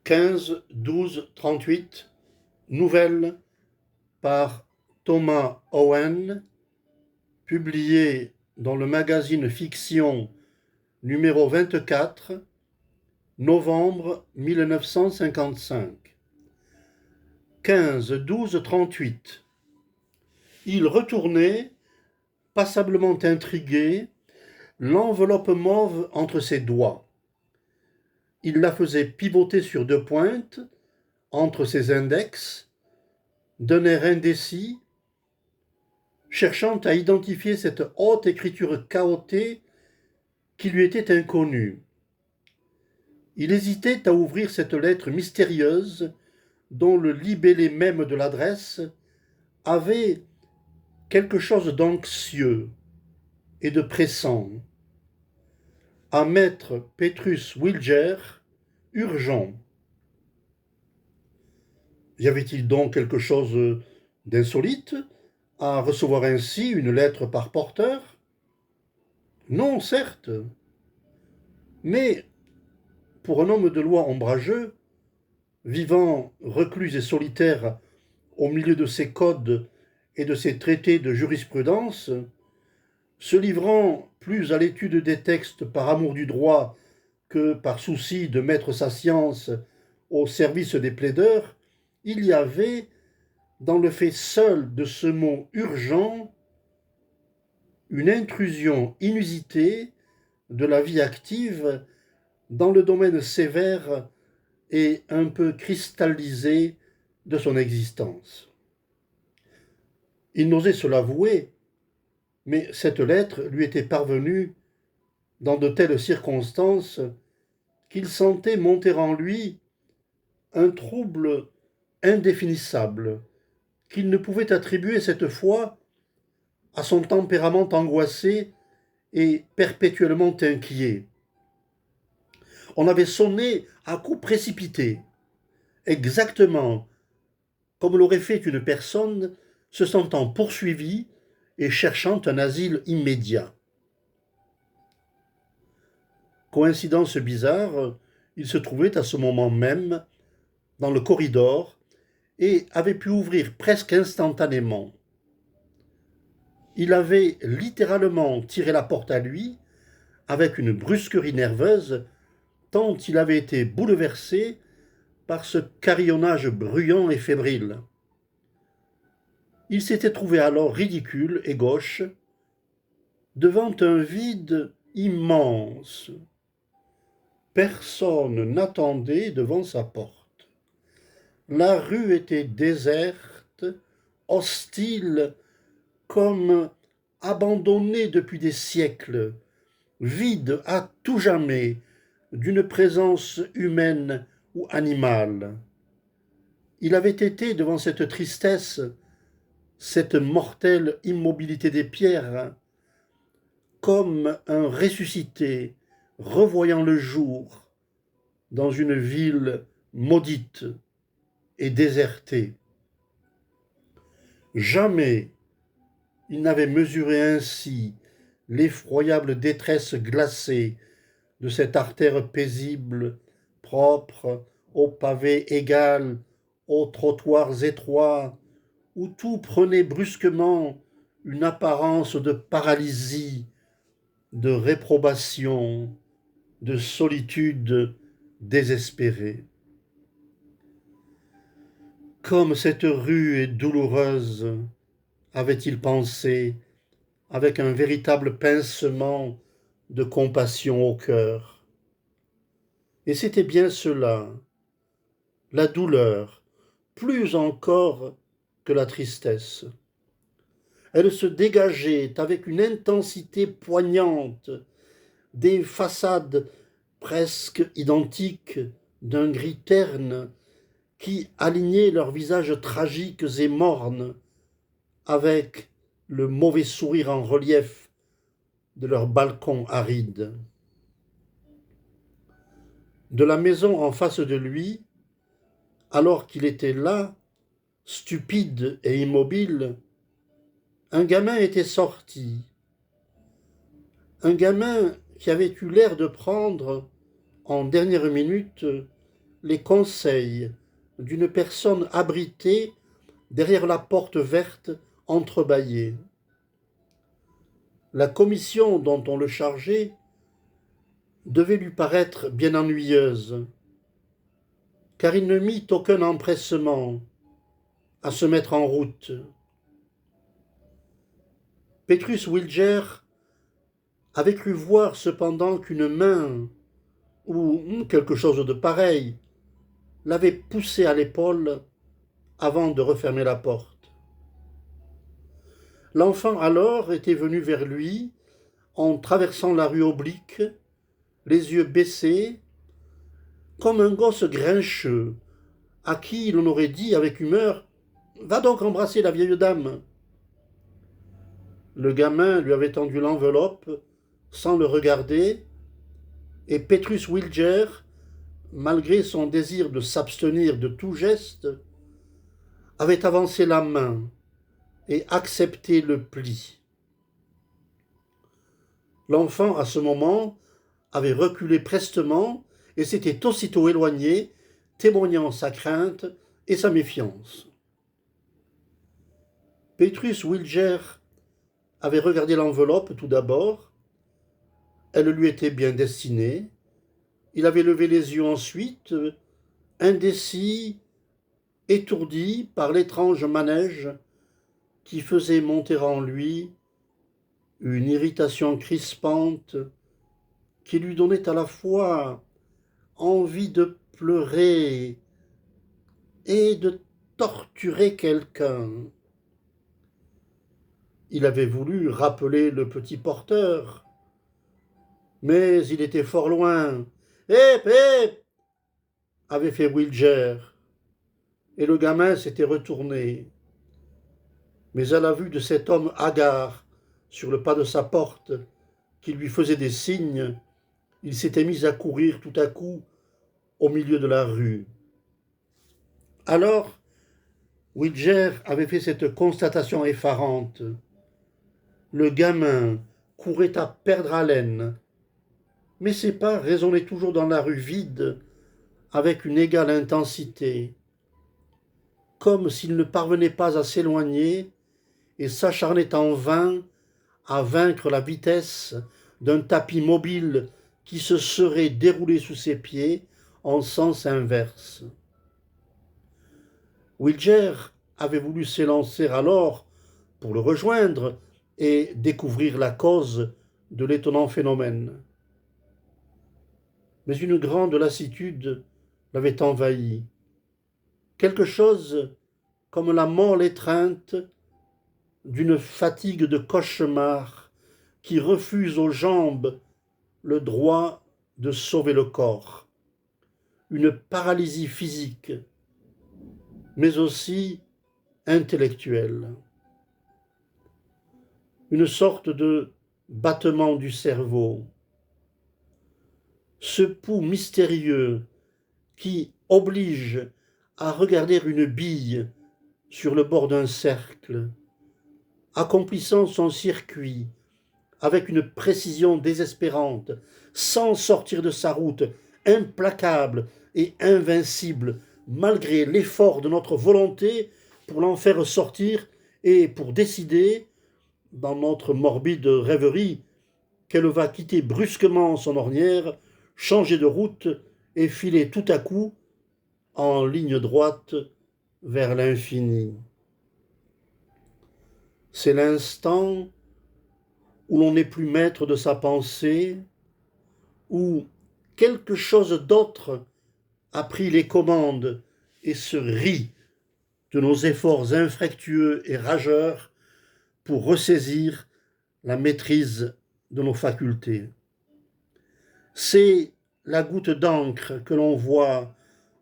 15-12-38, nouvelle par Thomas Owen, publiée dans le magazine Fiction numéro 24, novembre 1955. 15-12-38. Il retournait, passablement intrigué, l'enveloppe mauve entre ses doigts. Il la faisait pivoter sur deux pointes, entre ses index, d'un air indécis, cherchant à identifier cette haute écriture chaotée qui lui était inconnue. Il hésitait à ouvrir cette lettre mystérieuse dont le libellé même de l'adresse avait quelque chose d'anxieux et de pressant. À maître Petrus Wilger, urgent. Y avait-il donc quelque chose d'insolite à recevoir ainsi une lettre par porteur? Non, certes. Mais pour un homme de loi ombrageux, vivant reclus et solitaire au milieu de ses codes et de ses traités de jurisprudence, se livrant plus à l'étude des textes par amour du droit que par souci de mettre sa science au service des plaideurs, il y avait, dans le fait seul de ce mot urgent, une intrusion inusitée de la vie active dans le domaine sévère et un peu cristallisé de son existence. Il n'osait se l'avouer, mais cette lettre lui était parvenue dans de telles circonstances qu'il sentait monter en lui un trouble indéfinissable qu'il ne pouvait attribuer cette fois à son tempérament angoissé et perpétuellement inquiet. On avait sonné à coups précipités, exactement comme l'aurait fait une personne se sentant poursuivie et cherchant un asile immédiat. Coïncidence bizarre, il se trouvait à ce moment même dans le corridor et avait pu ouvrir presque instantanément. Il avait littéralement tiré la porte à lui avec une brusquerie nerveuse, tant il avait été bouleversé par ce carillonnage bruyant et fébrile. Il s'était trouvé alors ridicule et gauche, devant un vide immense. Personne n'attendait devant sa porte. La rue était déserte, hostile, comme abandonnée depuis des siècles, vide à tout jamais d'une présence humaine ou animale. Il avait été devant cette tristesse, cette mortelle immobilité des pierres, comme un ressuscité revoyant le jour dans une ville maudite et désertée. Jamais il n'avait mesuré ainsi l'effroyable détresse glacée de cette artère paisible, propre, aux pavés égal, aux trottoirs étroits, où tout prenait brusquement une apparence de paralysie, de réprobation, de solitude désespérée. Comme cette rue est douloureuse, avait-il pensé, avec un véritable pincement de compassion au cœur. Et c'était bien cela, la douleur, plus encore que la tristesse. Elle se dégageait avec une intensité poignante des façades presque identiques d'un gris terne qui alignaient leurs visages tragiques et mornes avec le mauvais sourire en relief de leurs balcons arides. De la maison en face de lui, alors qu'il était là, stupide et immobile, un gamin était sorti. Un gamin qui avait eu l'air de prendre, en dernière minute, les conseils d'une personne abritée derrière la porte verte entrebâillée. La commission dont on le chargeait devait lui paraître bien ennuyeuse, car il ne mit aucun empressement à se mettre en route. Petrus Wilger avait cru voir cependant qu'une main, ou quelque chose de pareil, l'avait poussé à l'épaule avant de refermer la porte. L'enfant alors était venu vers lui en traversant la rue oblique, les yeux baissés, comme un gosse grincheux, à qui l'on aurait dit avec humeur « Va donc embrasser la vieille dame !» Le gamin lui avait tendu l'enveloppe sans le regarder, et Petrus Wilger, malgré son désir de s'abstenir de tout geste, avait avancé la main et accepté le pli. L'enfant, à ce moment, avait reculé prestement et s'était aussitôt éloigné, témoignant sa crainte et sa méfiance. Petrus Wilger avait regardé l'enveloppe tout d'abord. Elle lui était bien destinée. Il avait levé les yeux ensuite, indécis, étourdi par l'étrange manège qui faisait monter en lui une irritation crispante qui lui donnait à la fois envie de pleurer et de torturer quelqu'un. Il avait voulu rappeler le petit porteur, mais il était fort loin. « Hé, hé !» avait fait Wilger, et le gamin s'était retourné. Mais à la vue de cet homme hagard sur le pas de sa porte, qui lui faisait des signes, il s'était mis à courir tout à coup au milieu de la rue. Alors, Wilger avait fait cette constatation effarante. Le gamin courait à perdre haleine, mais ses pas résonnaient toujours dans la rue vide avec une égale intensité, comme s'il ne parvenait pas à s'éloigner et s'acharnait en vain à vaincre la vitesse d'un tapis mobile qui se serait déroulé sous ses pieds en sens inverse. Wilger avait voulu s'élancer alors pour le rejoindre et découvrir la cause de l'étonnant phénomène. Mais une grande lassitude l'avait envahi. Quelque chose comme la molle étreinte d'une fatigue de cauchemar qui refuse aux jambes le droit de sauver le corps. Une paralysie physique, mais aussi intellectuelle. Une sorte de battement du cerveau. Ce pouls mystérieux qui oblige à regarder une bille sur le bord d'un cercle, accomplissant son circuit avec une précision désespérante, sans sortir de sa route, implacable et invincible, malgré l'effort de notre volonté pour l'en faire sortir et pour décider, dans notre morbide rêverie, qu'elle va quitter brusquement son ornière, changer de route et filer tout à coup en ligne droite vers l'infini. C'est l'instant où l'on n'est plus maître de sa pensée, où quelque chose d'autre a pris les commandes et se rit de nos efforts infructueux et rageurs pour ressaisir la maîtrise de nos facultés. C'est la goutte d'encre que l'on voit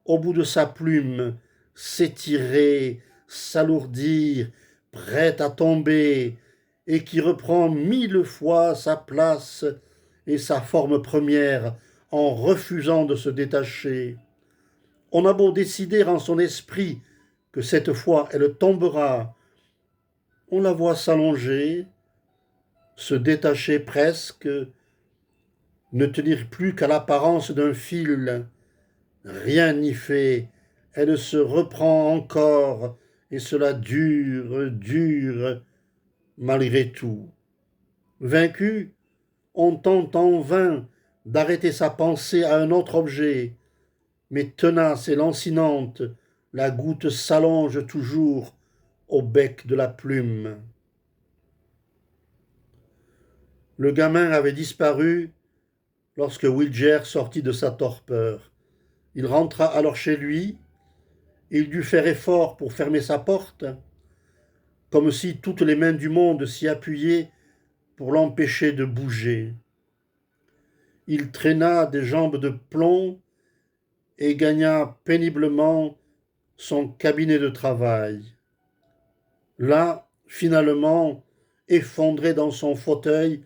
au bout de sa plume s'étirer, s'alourdir, prête à tomber, et qui reprend 1000 fois sa place et sa forme première en refusant de se détacher. On a beau décider en son esprit que cette fois elle tombera, on la voit s'allonger, se détacher presque, ne tenir plus qu'à l'apparence d'un fil, rien n'y fait, elle se reprend encore, et cela dure, malgré tout. Vaincu, on tente en vain d'arrêter sa pensée à un autre objet, mais tenace et lancinante, la goutte s'allonge toujours au bec de la plume. Le gamin avait disparu lorsque Wilger sortit de sa torpeur. Il rentra alors chez lui, il dut faire effort pour fermer sa porte, comme si toutes les mains du monde s'y appuyaient pour l'empêcher de bouger. Il traîna des jambes de plomb et gagna péniblement son cabinet de travail. Là, finalement, effondré dans son fauteuil,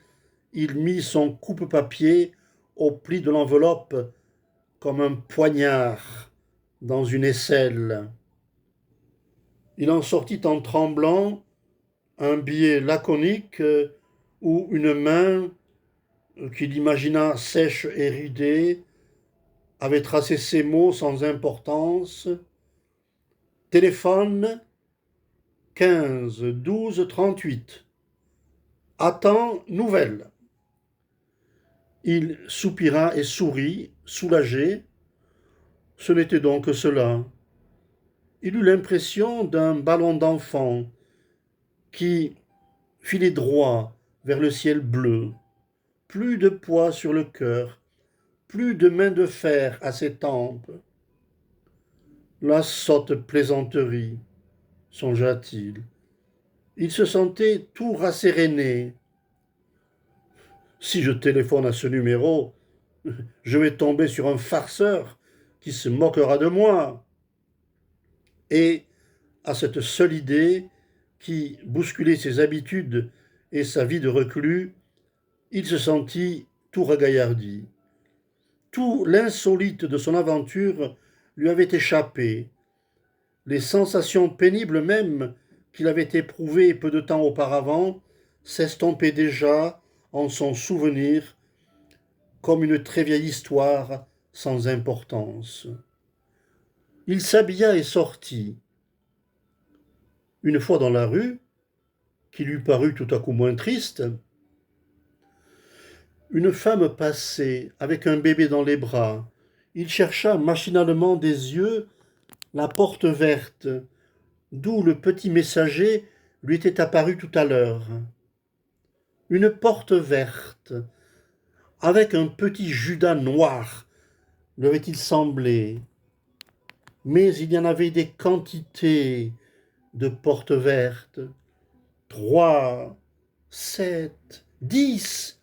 il mit son coupe-papier au pli de l'enveloppe comme un poignard dans une aisselle. Il en sortit en tremblant un billet laconique où une main, qu'il imagina sèche et ridée, avait tracé ces mots sans importance. Téléphone 15 12 38. Attends nouvelle. Il soupira et sourit, soulagé. Ce n'était donc que cela. Il eut l'impression d'un ballon d'enfant qui filait droit vers le ciel bleu. Plus de poids sur le cœur, plus de main de fer à ses tempes. La sotte plaisanterie, songea-t-il. Il se sentait tout rasséréné. Si je téléphone à ce numéro, je vais tomber sur un farceur qui se moquera de moi. Et à cette seule idée qui bousculait ses habitudes et sa vie de reclus, il se sentit tout ragaillardi. Tout l'insolite de son aventure lui avait échappé. Les sensations pénibles même qu'il avait éprouvées peu de temps auparavant s'estompaient déjà en son souvenir comme une très vieille histoire sans importance. Il s'habilla et sortit. Une fois dans la rue, qui lui parut tout à coup moins triste, une femme passait avec un bébé dans les bras. Il chercha machinalement des yeux la porte verte, d'où le petit messager lui était apparu tout à l'heure. Une porte verte, avec un petit Judas noir, lui avait-il semblé. Mais il y en avait des quantités de portes vertes. 3, 7, 10.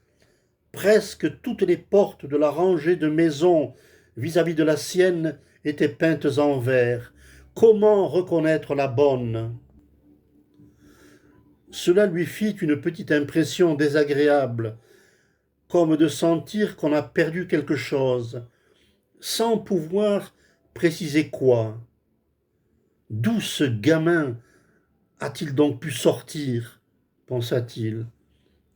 Presque toutes les portes de la rangée de maisons vis-à-vis de la sienne étaient peintes en vert. Comment reconnaître la bonne? Cela lui fit une petite impression désagréable, comme de sentir qu'on a perdu quelque chose, sans pouvoir préciser quoi. D'où ce gamin a-t-il donc pu sortir, pensa-t-il.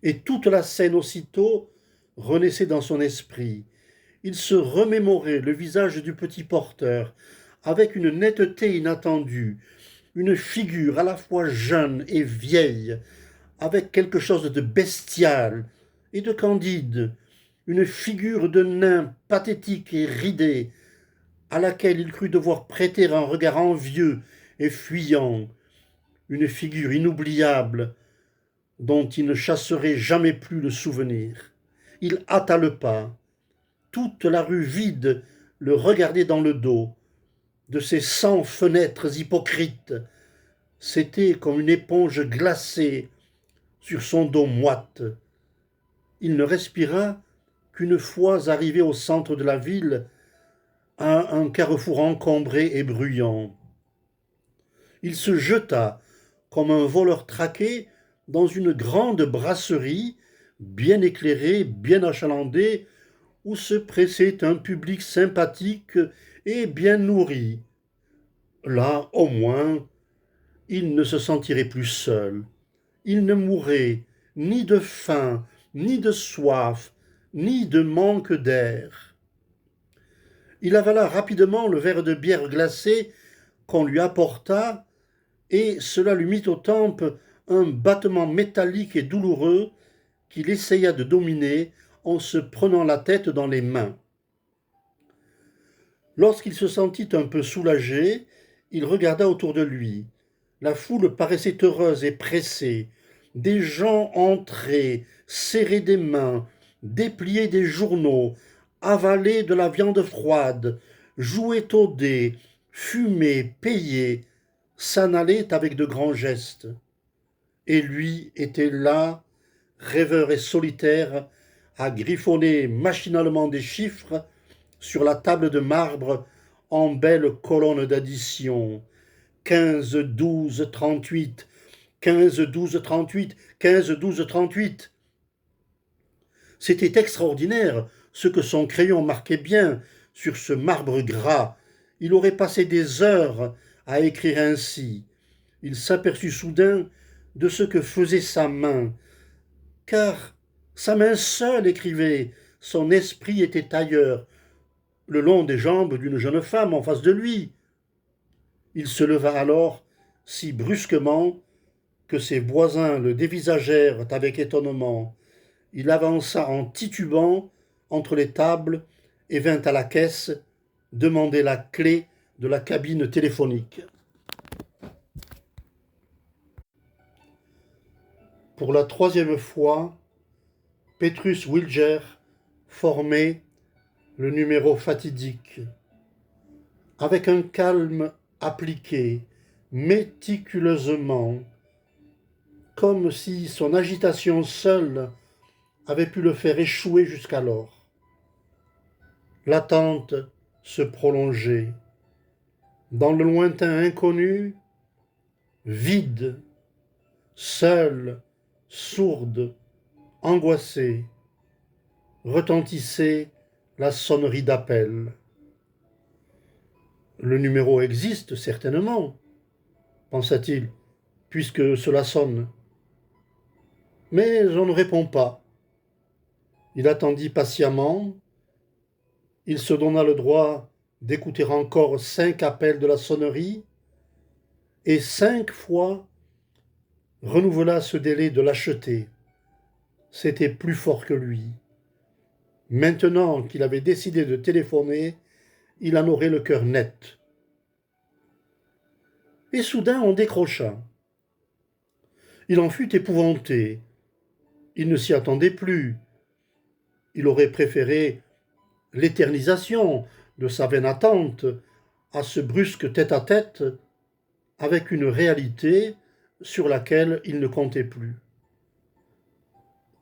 Et toute la scène aussitôt renaissait dans son esprit. Il se remémorait le visage du petit porteur, avec une netteté inattendue, une figure à la fois jeune et vieille, avec quelque chose de bestial et de candide, une figure de nain pathétique et ridée, à laquelle il crut devoir prêter un regard envieux et fuyant, une figure inoubliable dont il ne chasserait jamais plus le souvenir. Il hâta le pas. Toute la rue vide le regardait dans le dos. De ses 100 fenêtres hypocrites, c'était comme une éponge glacée sur son dos moite. Il ne respira qu'une fois arrivé au centre de la ville, à un carrefour encombré et bruyant. Il se jeta, comme un voleur traqué, dans une grande brasserie, bien éclairée, bien achalandée, où se pressait un public sympathique et bien nourri. Là, au moins, il ne se sentirait plus seul. Il ne mourrait ni de faim, ni de soif, ni de manque d'air. Il avala rapidement le verre de bière glacée qu'on lui apporta, et cela lui mit aux tempes un battement métallique et douloureux qu'il essaya de dominer en se prenant la tête dans les mains. Lorsqu'il se sentit un peu soulagé, il regarda autour de lui. La foule paraissait heureuse et pressée. Des gens entraient, serraient des mains, dépliaient des journaux, avalaient de la viande froide, jouaient au dé, fumaient, payaient, s'en allaient avec de grands gestes. Et lui était là, rêveur et solitaire, à griffonner machinalement des chiffres sur la table de marbre en belle colonne d'addition. 15, 12, 38, 15, 12, 38, 15, 12, 38. C'était extraordinaire ce que son crayon marquait bien sur ce marbre gras. Il aurait passé des heures à écrire ainsi. Il s'aperçut soudain de ce que faisait sa main, car sa main seule écrivait, son esprit était ailleurs, le long des jambes d'une jeune femme en face de lui. Il se leva alors si brusquement que ses voisins le dévisagèrent avec étonnement. Il avança en titubant entre les tables et vint à la caisse demander la clé de la cabine téléphonique. Pour la troisième fois, Petrus Wilger formait le numéro fatidique. Avec un calme appliqué, méticuleusement, comme si son agitation seule avait pu le faire échouer jusqu'alors. L'attente se prolongeait. Dans le lointain inconnu, vide, seule, sourde, angoissée, retentissait la sonnerie d'appel. Le numéro existe certainement, pensa-t-il, puisque cela sonne. Mais on ne répond pas. Il attendit patiemment. Il se donna le droit d'écouter encore 5 appels de la sonnerie, et 5 fois renouvela ce délai de lâcheté. C'était plus fort que lui. Maintenant qu'il avait décidé de téléphoner, il en aurait le cœur net. Et soudain on décrocha. Il en fut épouvanté. Il ne s'y attendait plus. Il aurait préféré l'éternisation de sa vaine attente à ce brusque tête-à-tête avec une réalité sur laquelle il ne comptait plus.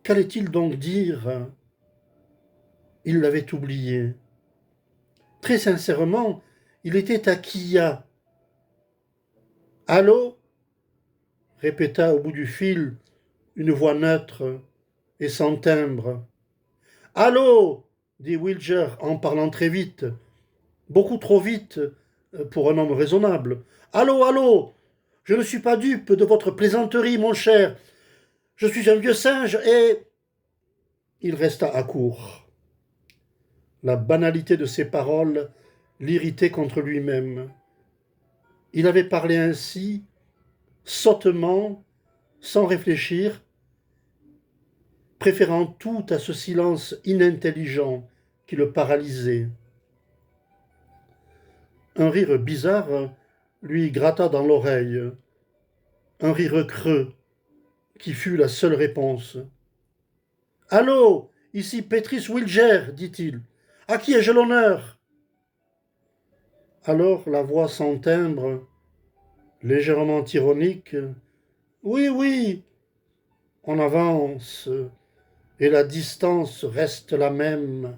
Qu'allait-il donc dire? Il l'avait oublié. Très sincèrement, il était à Quilla. Allô? Répéta au bout du fil une voix neutre et sans timbre. Allô? Dit Wilger en parlant très vite, beaucoup trop vite pour un homme raisonnable. Allô, allô? Je ne suis pas dupe de votre plaisanterie, mon cher. Je suis un vieux singe et... Il resta à court. La banalité de ses paroles l'irritait contre lui-même. Il avait parlé ainsi, sottement, sans réfléchir, préférant tout à ce silence inintelligent qui le paralysait. Un rire bizarre lui gratta dans l'oreille, un rire creux, qui fut la seule réponse. « Allô, ici Petrus Wilger, dit-il. À qui ai-je l'honneur ?» Alors la voix sans timbre, légèrement ironique, « Oui, oui, on avance, et la distance reste la même. »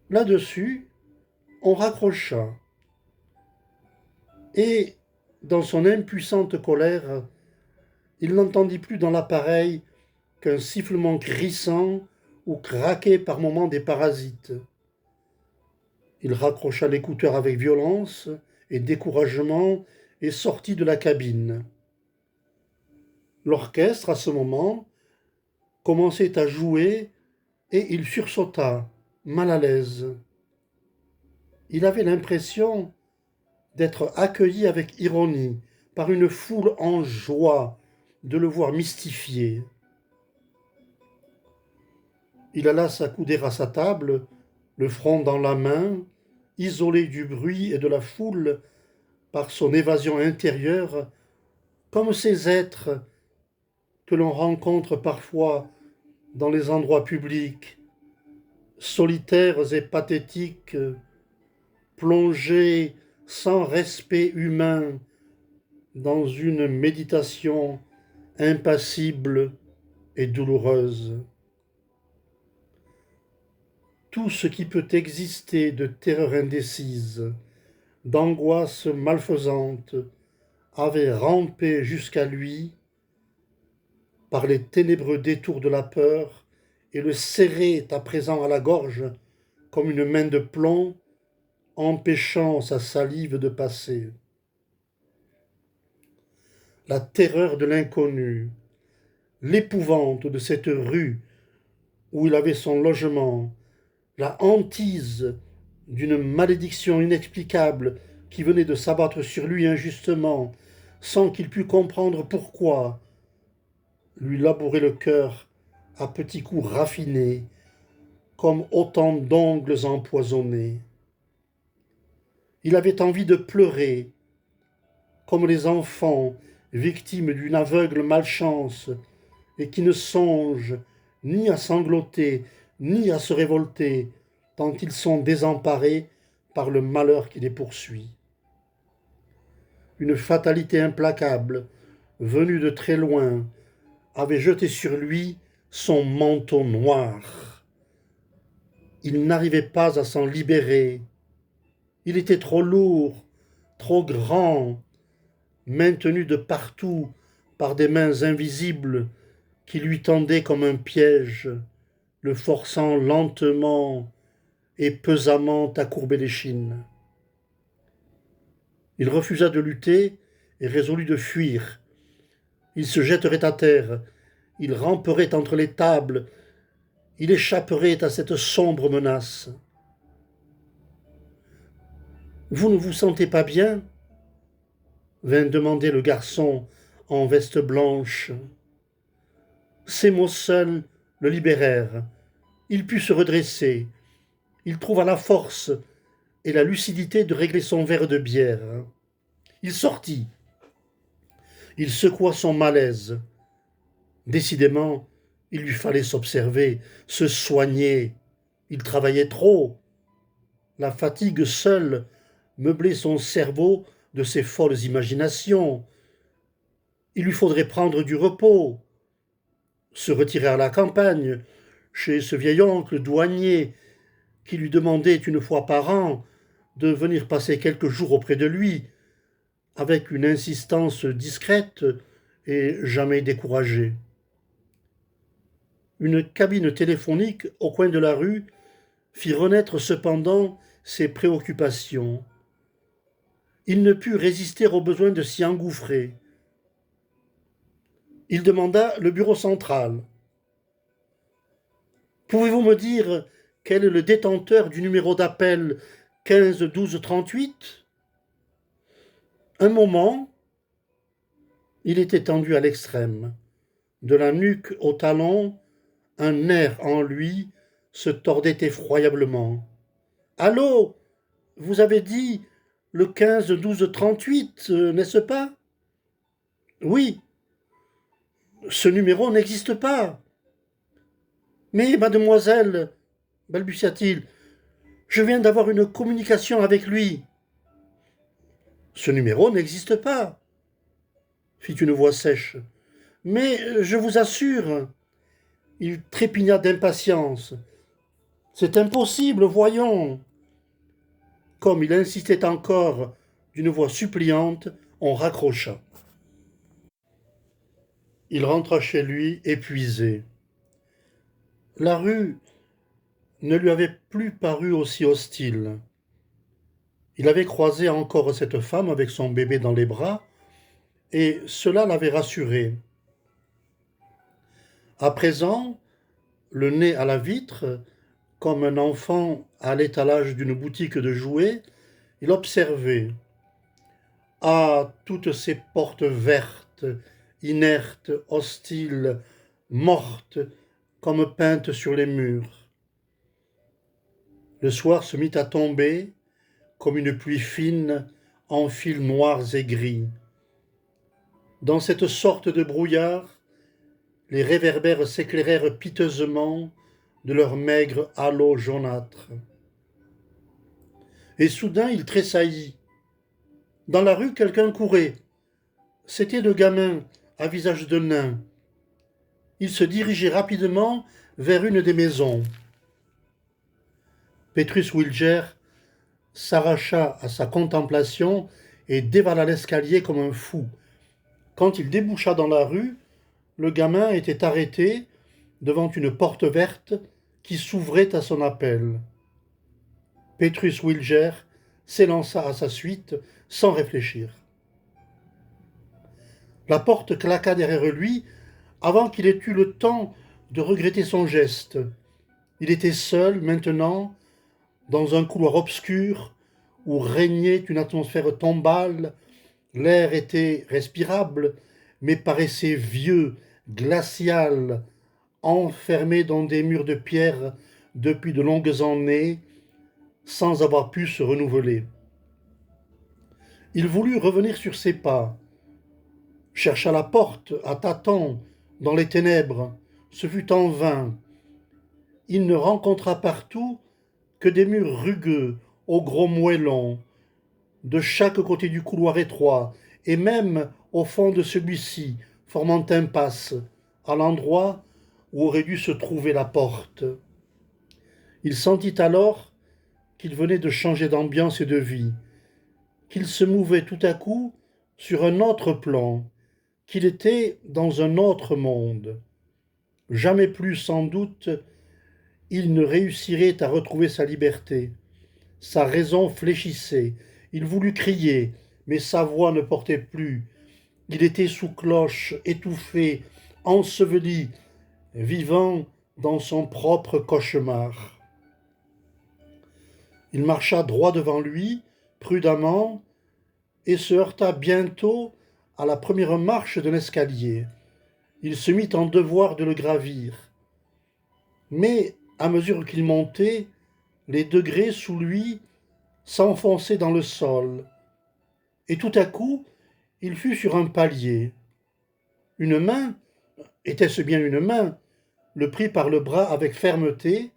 Là-dessus, on raccrocha. Et, dans son impuissante colère, il n'entendit plus dans l'appareil qu'un sifflement crissant ou craqué par moments des parasites. Il raccrocha l'écouteur avec violence et découragement et sortit de la cabine. L'orchestre, à ce moment, commençait à jouer et il sursauta, mal à l'aise. Il avait l'impression d'être accueilli avec ironie par une foule en joie de le voir mystifié. Il alla s'accouder à sa table, le front dans la main, isolé du bruit et de la foule par son évasion intérieure, comme ces êtres que l'on rencontre parfois dans les endroits publics, solitaires et pathétiques, plongés sans respect humain dans une méditation impassible et douloureuse. Tout ce qui peut exister de terreur indécise, d'angoisse malfaisante, avait rampé jusqu'à lui par les ténébreux détours de la peur et le serrait à présent à la gorge comme une main de plomb, empêchant sa salive de passer. La terreur de l'inconnu, l'épouvante de cette rue où il avait son logement, la hantise d'une malédiction inexplicable qui venait de s'abattre sur lui injustement, sans qu'il pût comprendre pourquoi, lui labourait le cœur à petits coups raffinés, comme autant d'ongles empoisonnés. Il avait envie de pleurer, comme les enfants victimes d'une aveugle malchance et qui ne songent ni à sangloter, ni à se révolter, tant ils sont désemparés par le malheur qui les poursuit. Une fatalité implacable, venue de très loin, avait jeté sur lui son manteau noir. Il n'arrivait pas à s'en libérer. Il était trop lourd, trop grand, maintenu de partout par des mains invisibles qui lui tendaient comme un piège, le forçant lentement et pesamment à courber l'échine. Il refusa de lutter et résolut de fuir. Il se jetterait à terre, il ramperait entre les tables, il échapperait à cette sombre menace. Vous ne vous sentez pas bien? Vint demander le garçon en veste blanche. Ces mots seuls le libérèrent. Il put se redresser. Il trouva la force et la lucidité de régler son verre de bière. Il sortit. Il secoua son malaise. Décidément, il lui fallait s'observer, se soigner. Il travaillait trop. La fatigue seule meublait son cerveau de ses folles imaginations. Il lui faudrait prendre du repos, se retirer à la campagne, chez ce vieil oncle douanier qui lui demandait une fois par an de venir passer quelques jours auprès de lui, avec une insistance discrète et jamais découragée. Une cabine téléphonique au coin de la rue fit renaître cependant ses préoccupations. Il ne put résister au besoin de s'y engouffrer. Il demanda le bureau central. Pouvez-vous me dire quel est le détenteur du numéro d'appel 15 12 38 ? Un moment, il était tendu à l'extrême. De la nuque au talon, un nerf en lui se tordait effroyablement. Allô, vous avez dit le 15 12 38, n'est-ce pas? Oui, ce numéro n'existe pas. Mais, mademoiselle, balbutia-t-il, je viens d'avoir une communication avec lui. Ce numéro n'existe pas, fit une voix sèche. Mais je vous assure, il trépigna d'impatience. C'est impossible, voyons. Comme il insistait encore d'une voix suppliante, on raccrocha. Il rentra chez lui épuisé. La rue ne lui avait plus paru aussi hostile. Il avait croisé encore cette femme avec son bébé dans les bras, et cela l'avait rassuré. À présent, le nez à la vitre, Comme un enfant à l'étalage d'une boutique de jouets, il observait. Ah, toutes ces portes vertes, inertes, hostiles, mortes, comme peintes sur les murs. Le soir se mit à tomber, comme une pluie fine, en fils noirs et gris. Dans cette sorte de brouillard, les réverbères s'éclairèrent piteusement de leurs maigres halos jaunâtres. Et soudain il tressaillit. Dans la rue, quelqu'un courait. C'étaient deux gamins à visage de nain. Il se dirigeait rapidement vers une des maisons. Petrus Wilger s'arracha à sa contemplation et dévala l'escalier comme un fou. Quand il déboucha dans la rue, le gamin était arrêté devant une porte verte qui s'ouvrait à son appel. Petrus Wilger s'élança à sa suite sans réfléchir. La porte claqua derrière lui avant qu'il ait eu le temps de regretter son geste. Il était seul maintenant dans un couloir obscur où régnait une atmosphère tombale. L'air était respirable, mais paraissait vieux, glacial, enfermé dans des murs de pierre depuis de longues années, sans avoir pu se renouveler. Il voulut revenir sur ses pas, chercha la porte à tâtons dans les ténèbres. Ce fut en vain. Il ne rencontra partout que des murs rugueux, aux gros moellons, de chaque côté du couloir étroit, et même au fond de celui-ci, formant impasse, à l'endroit où aurait dû se trouver la porte. Il sentit alors qu'il venait de changer d'ambiance et de vie, qu'il se mouvait tout à coup sur un autre plan, qu'il était dans un autre monde. Jamais plus, sans doute, il ne réussirait à retrouver sa liberté. Sa raison fléchissait. Il voulut crier, mais sa voix ne portait plus. Il était sous cloche, étouffé, enseveli, vivant dans son propre cauchemar. Il marcha droit devant lui, prudemment, et se heurta bientôt à la première marche d'un escalier. Il se mit en devoir de le gravir. Mais, à mesure qu'il montait, les degrés sous lui s'enfonçaient dans le sol, et tout à coup, il fut sur un palier. Une main, était-ce bien une main, le prit par le bras avec fermeté,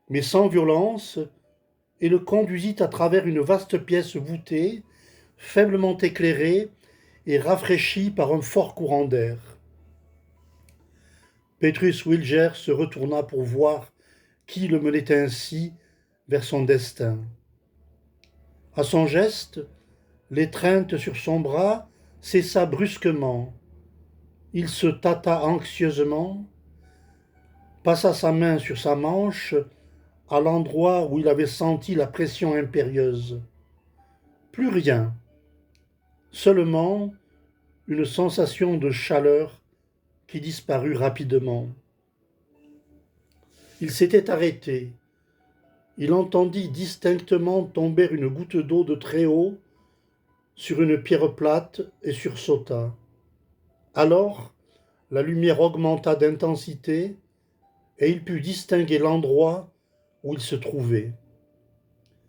mais sans violence, et le conduisit à travers une vaste pièce voûtée, faiblement éclairée et rafraîchie par un fort courant d'air. Petrus Wilger se retourna pour voir qui le menait ainsi vers son destin. À son geste, l'étreinte sur son bras cessa brusquement. Il se tâta anxieusement, passa sa main sur sa manche, à l'endroit où il avait senti la pression impérieuse. Plus rien, seulement une sensation de chaleur qui disparut rapidement. Il s'était arrêté. Il entendit distinctement tomber une goutte d'eau de très haut sur une pierre plate et sursauta. Alors, la lumière augmenta d'intensité et il put distinguer l'endroit où il se trouvait.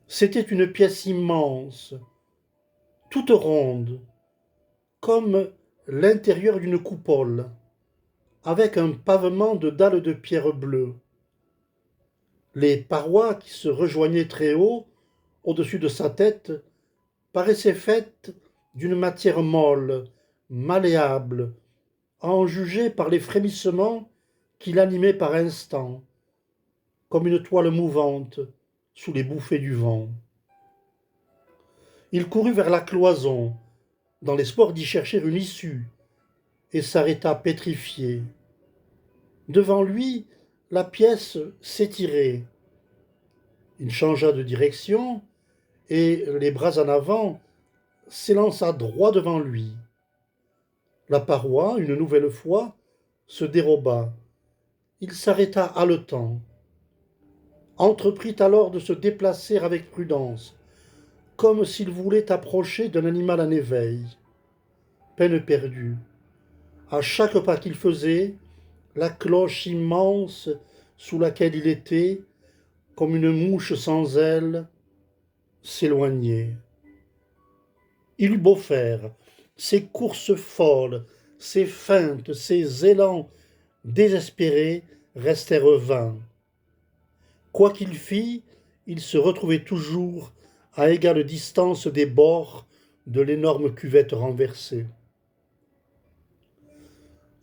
C'était une pièce immense, toute ronde, comme l'intérieur d'une coupole, avec un pavement de dalles de pierre bleue. Les parois qui se rejoignaient très haut, au-dessus de sa tête, paraissaient faites d'une matière molle, malléable, à en juger par les frémissements qui l'animaient par instants, comme une toile mouvante sous les bouffées du vent. Il courut vers la cloison, dans l'espoir d'y chercher une issue, et s'arrêta pétrifié. Devant lui, la pièce s'étirait. Il changea de direction et, les bras en avant, s'élança droit devant lui. La paroi, une nouvelle fois, se déroba. Il s'arrêta haletant. entreprit alors de se déplacer avec prudence, comme s'il voulait approcher d'un animal en éveil. Peine perdue. À chaque pas qu'il faisait, la cloche immense sous laquelle il était, comme une mouche sans ailes, s'éloignait. Il eut beau faire ses courses folles, ses feintes, ses élans désespérés restèrent vains. Quoi qu'il fît, il se retrouvait toujours à égale distance des bords de l'énorme cuvette renversée.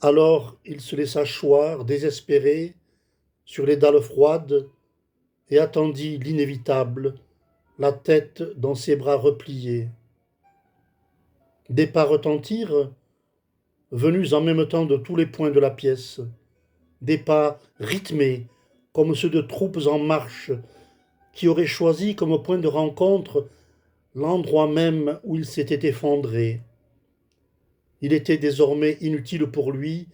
Alors il se laissa choir, désespéré, sur les dalles froides, et attendit l'inévitable, la tête dans ses bras repliés. Des pas retentirent, venus en même temps de tous les points de la pièce, des pas rythmés, comme ceux de troupes en marche, qui auraient choisi comme point de rencontre l'endroit même où il s'était effondré. Il était désormais inutile pour lui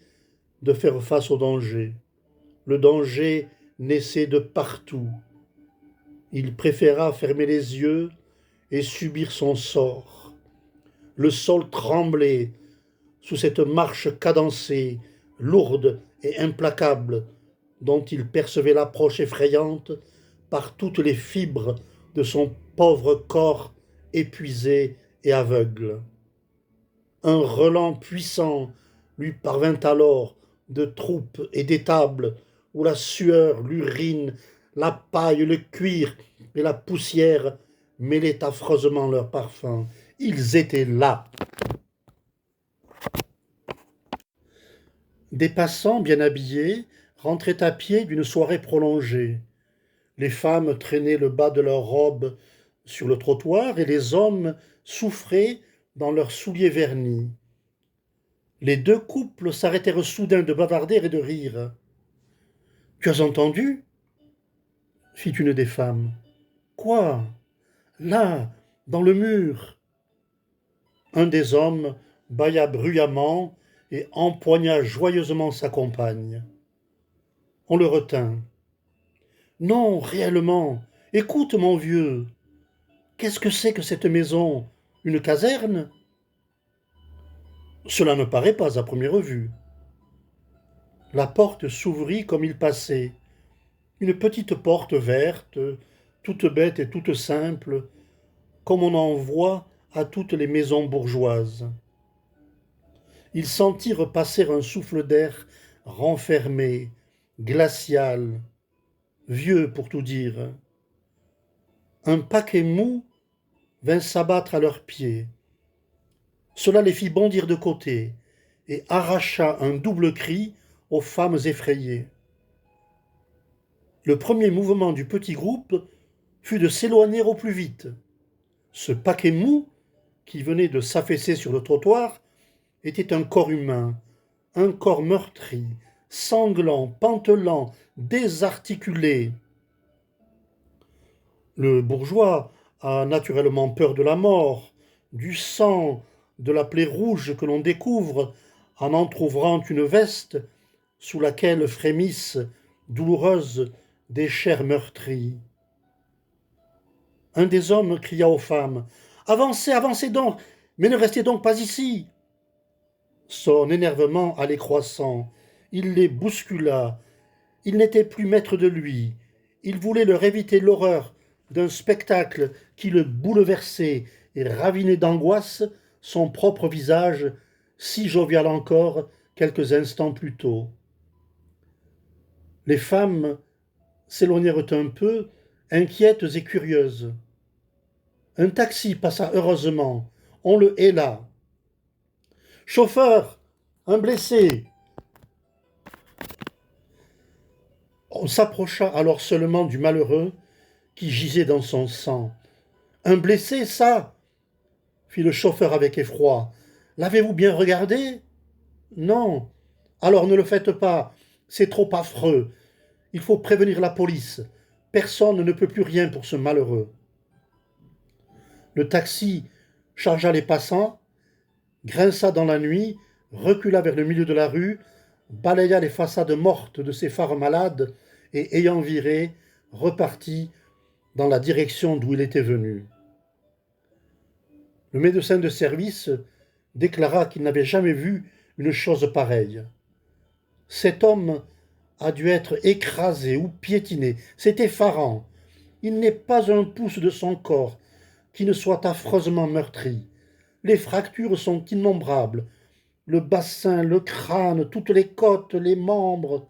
de faire face au danger. Le danger naissait de partout. Il préféra fermer les yeux et subir son sort. Le sol tremblait sous cette marche cadencée, lourde et implacable, dont il percevait l'approche effrayante par toutes les fibres de son pauvre corps épuisé et aveugle. Un relent puissant lui parvint alors de troupes et d'étables où la sueur, l'urine, la paille, le cuir et la poussière mêlaient affreusement leurs parfums. Ils étaient là. Des passants bien habillés rentraient à pied d'une soirée prolongée. Les femmes traînaient le bas de leurs robes sur le trottoir et les hommes souffraient dans leurs souliers vernis. Les deux couples s'arrêtèrent soudain de bavarder et de rire. « Tu as entendu ?» fit une des femmes. « Quoi ? Là, dans le mur !» Un des hommes bâilla bruyamment et empoigna joyeusement sa compagne. On le retint. « Non, réellement, écoute, mon vieux. Qu'est-ce que c'est que cette maison ? Une caserne ? » Cela ne paraît pas à première vue. La porte s'ouvrit comme il passait. Une petite porte verte, toute bête et toute simple, comme on en voit à toutes les maisons bourgeoises. Ils sentirent passer un souffle d'air renfermé, glacial, vieux pour tout dire. Un paquet mou vint s'abattre à leurs pieds. Cela les fit bondir de côté et arracha un double cri aux femmes effrayées. Le premier mouvement du petit groupe fut de s'éloigner au plus vite. Ce paquet mou, qui venait de s'affaisser sur le trottoir, était un corps humain, un corps meurtri, sanglant, pantelant, désarticulé. Le bourgeois a naturellement peur de la mort, du sang, de la plaie rouge que l'on découvre en entr'ouvrant une veste sous laquelle frémissent, douloureuses, des chairs meurtries. Un des hommes cria aux femmes : « Avancez, avancez donc, mais ne restez donc pas ici !» Son énervement allait croissant. Il les bouscula. Il n'était plus maître de lui. Il voulait leur éviter l'horreur d'un spectacle qui le bouleversait et ravinait d'angoisse son propre visage, si jovial encore quelques instants plus tôt. Les femmes s'éloignèrent un peu, inquiètes et curieuses. Un taxi passa heureusement. On le héla. « Chauffeur, un blessé !» On s'approcha alors seulement du malheureux qui gisait dans son sang. « Un blessé, ça ?» fit le chauffeur avec effroi. « L'avez-vous bien regardé ? » ?»« Non. »« Alors ne le faites pas, c'est trop affreux. Il faut prévenir la police. Personne ne peut plus rien pour ce malheureux. » Le taxi chargea les passants, grinça dans la nuit, recula vers le milieu de la rue, balaya les façades mortes de ses phares malades et, ayant viré, repartit dans la direction d'où il était venu. Le médecin de service déclara qu'il n'avait jamais vu une chose pareille. Cet homme a dû être écrasé ou piétiné. C'est effarant. Il n'est pas un pouce de son corps qui ne soit affreusement meurtri. Les fractures sont innombrables. Le bassin, le crâne, toutes les côtes, les membres.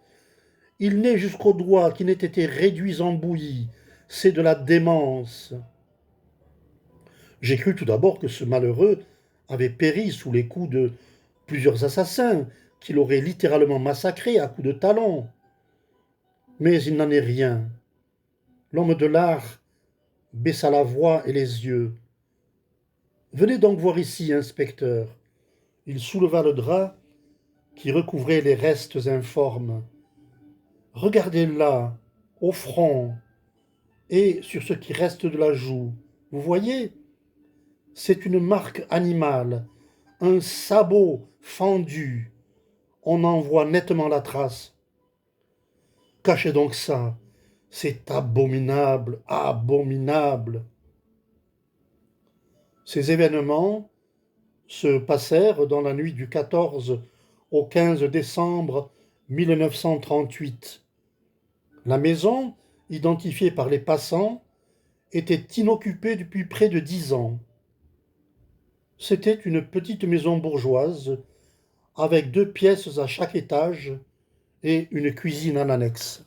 Il n'est jusqu'aux doigts qui n'aient été réduits en bouillie. C'est de la démence. J'ai cru tout d'abord que ce malheureux avait péri sous les coups de plusieurs assassins qui l'auraient littéralement massacré à coups de talon. Mais il n'en est rien. L'homme de l'art baissa la voix et les yeux. Venez donc voir ici, inspecteur. Il souleva le drap qui recouvrait les restes informes. Regardez là, au front, et sur ce qui reste de la joue. Vous voyez? C'est une marque animale, un sabot fendu. On en voit nettement la trace. Cachez donc ça. C'est abominable, abominable. Ces événements se passèrent dans la nuit du 14 au 15 décembre 1938. La maison, identifiée par les passants, était inoccupée depuis près de 10 ans. C'était une petite maison bourgeoise avec 2 pièces à chaque étage et une cuisine en annexe.